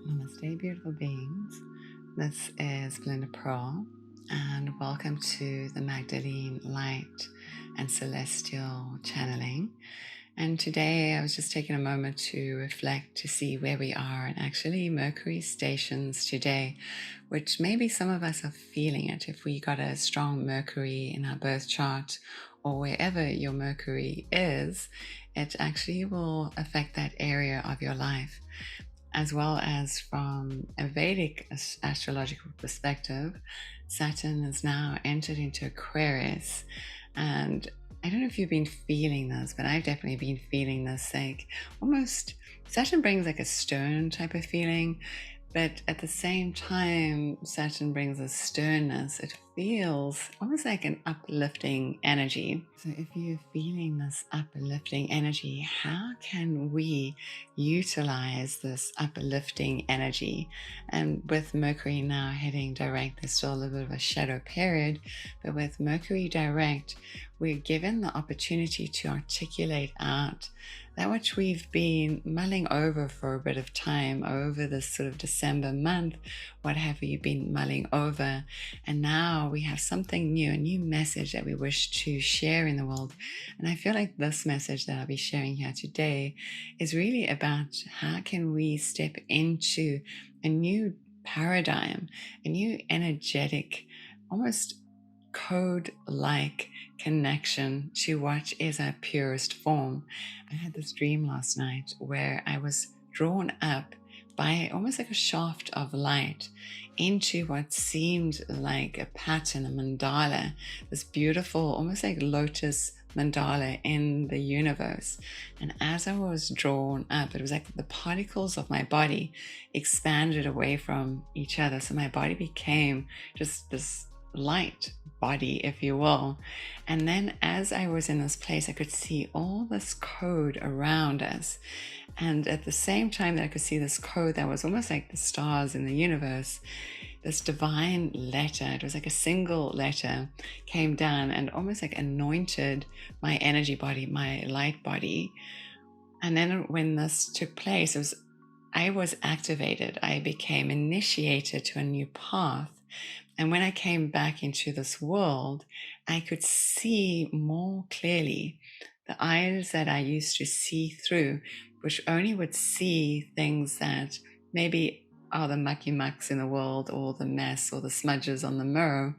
Namaste, beautiful beings. This is Belinda Pearl, and welcome to the Magdalene Light and Celestial Channeling. And today I was just taking a moment to reflect to see where we are, and actually Mercury stations today, which maybe some of us are feeling it. If we got a strong Mercury in our birth chart or wherever your Mercury is, it actually will affect that area of your life. As well as from a Vedic astrological perspective, Saturn has now entered into Aquarius. And I don't know if you've been feeling this, but I've definitely been feeling this, like almost Saturn brings like a stern type of feeling. But at the same time, Saturn brings a sternness. It feels almost like an uplifting energy. So if you're feeling this uplifting energy, how can we utilize this uplifting energy? And with Mercury now heading direct, there's still a little bit of a shadow period, but with Mercury direct, we're given the opportunity to articulate out that which we've been mulling over for a bit of time over this sort of December month. What have you been mulling over? And now we have something new, a new message that we wish to share in the world. And I feel like this message that I'll be sharing here today is really about how can we step into a new paradigm, a new energetic, almost code-like connection to what is our purest form. I had this dream last night where I was drawn up by almost like a shaft of light into what seemed like a pattern, a mandala, this beautiful, almost like lotus mandala in the universe. And as I was drawn up, it was like the particles of my body expanded away from each other. So my body became just this light body, if you will. And then as I was in this place, I could see all this code around us. And at the same time that I could see this code that was almost like the stars in the universe, this divine letter, it was like a single letter, came down and almost like anointed my energy body, my light body. And then when this took place, I was activated. I became initiated to a new path. And when I came back into this world, I could see more clearly. The eyes that I used to see through, which only would see things that maybe are the mucky mucks in the world, or the mess, or the smudges on the mirror,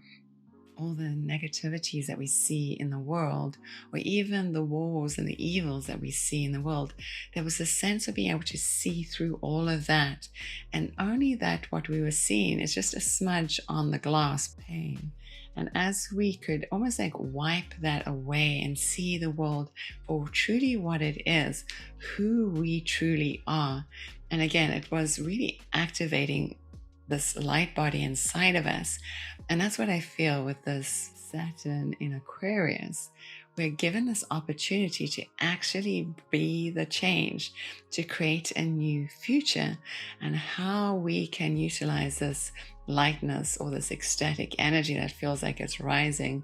all the negativities that we see in the world, or even the wars and the evils that we see in the world. There was a sense of being able to see through all of that, and only that what we were seeing is just a smudge on the glass pane. And as we could almost like wipe that away and see the world for truly what it is, who we truly are. And again, it was really activating this light body inside of us. And that's what I feel with this Saturn in Aquarius. We're given this opportunity to actually be the change, to create a new future. And how we can utilize this lightness or this ecstatic energy that feels like it's rising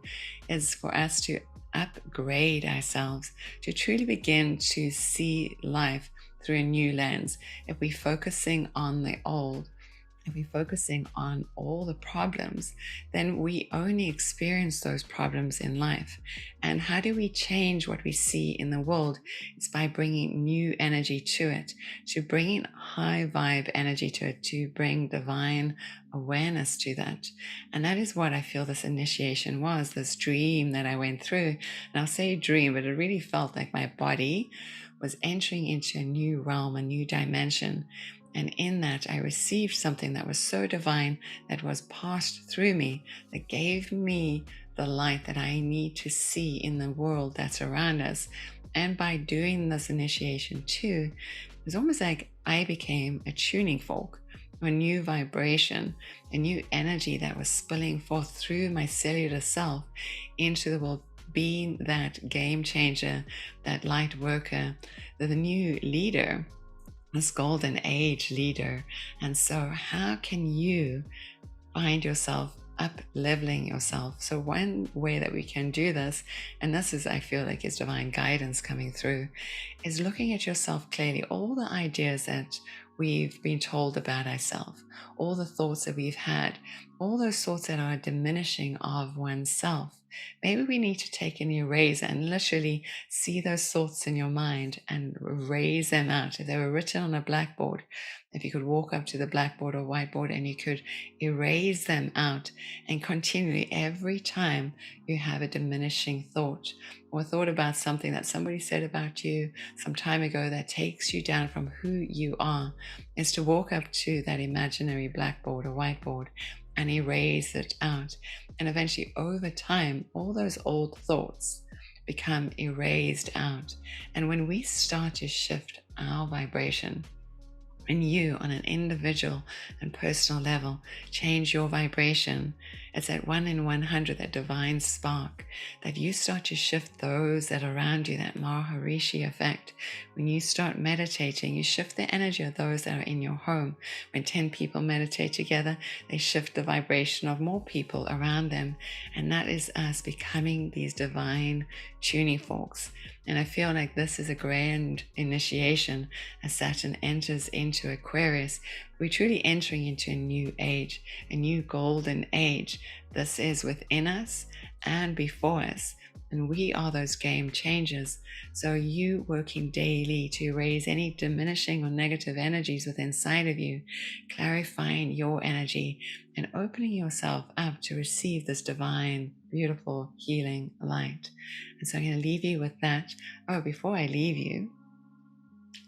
is for us to upgrade ourselves, to truly begin to see life through a new lens. If we're focusing on the old, if we're focusing on all the problems, then we only experience those problems in life. And how do we change what we see in the world? It's by bringing new energy to it, to bring high vibe energy to it, to bring divine awareness to that. And that is what I feel this initiation was, this dream that I went through. And I'll say dream, but it really felt like my body was entering into a new realm, a new dimension. And in that, I received something that was so divine, that was passed through me, that gave me the light that I need to see in the world that's around us. And by doing this initiation too, it was almost like I became a tuning fork, a new vibration, a new energy that was spilling forth through my cellular self into the world, being that game changer, that light worker, the new leader, this golden age leader. And so how can you find yourself up leveling yourself? So one way that we can do this, and this is, I feel like, is divine guidance coming through, is looking at yourself clearly. All the ideas that we've been told about ourselves, all the thoughts that we've had, all those thoughts that are diminishing of oneself. Maybe we need to take an eraser and literally see those thoughts in your mind and erase them out. If they were written on a blackboard, if you could walk up to the blackboard or whiteboard and you could erase them out, and continually every time you have a diminishing thought or thought about something that somebody said about you some time ago that takes you down from who you are, is to walk up to that imaginary blackboard or whiteboard and erase it out. And eventually, over time, all those old thoughts become erased out. And when we start to shift our vibration, and you on an individual and personal level change your vibration, it's that 1 in 100, that divine spark, that you start to shift those that are around you, that Maharishi effect. When you start meditating, you shift the energy of those that are in your home. When 10 people meditate together, they shift the vibration of more people around them. And that is us becoming these divine tuning forks. And I feel like this is a grand initiation as Saturn enters into Aquarius. We're truly entering into a new age, a new golden age. This is within us and before us. And we are those game changers. So you working daily to raise any diminishing or negative energies within inside of you, clarifying your energy and opening yourself up to receive this divine, beautiful, healing light. And so I'm going to leave you with that. Oh, before I leave you,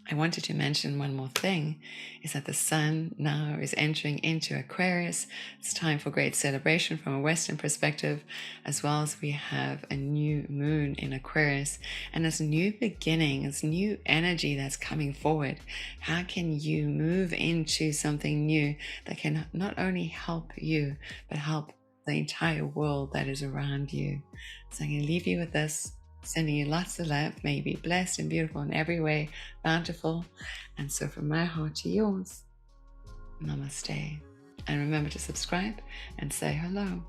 I wanted to mention one more thing, is that the sun now is entering into Aquarius. It's time for great celebration from a Western perspective, as well as we have a new moon in Aquarius and this new beginning, this new energy that's coming forward. How can you move into something new that can not only help you, but help the entire world that is around you? So I'm going to leave you with this. Sending you lots of love. May you be blessed and beautiful in every way, bountiful. And so from my heart to yours, namaste. And remember to subscribe and say hello.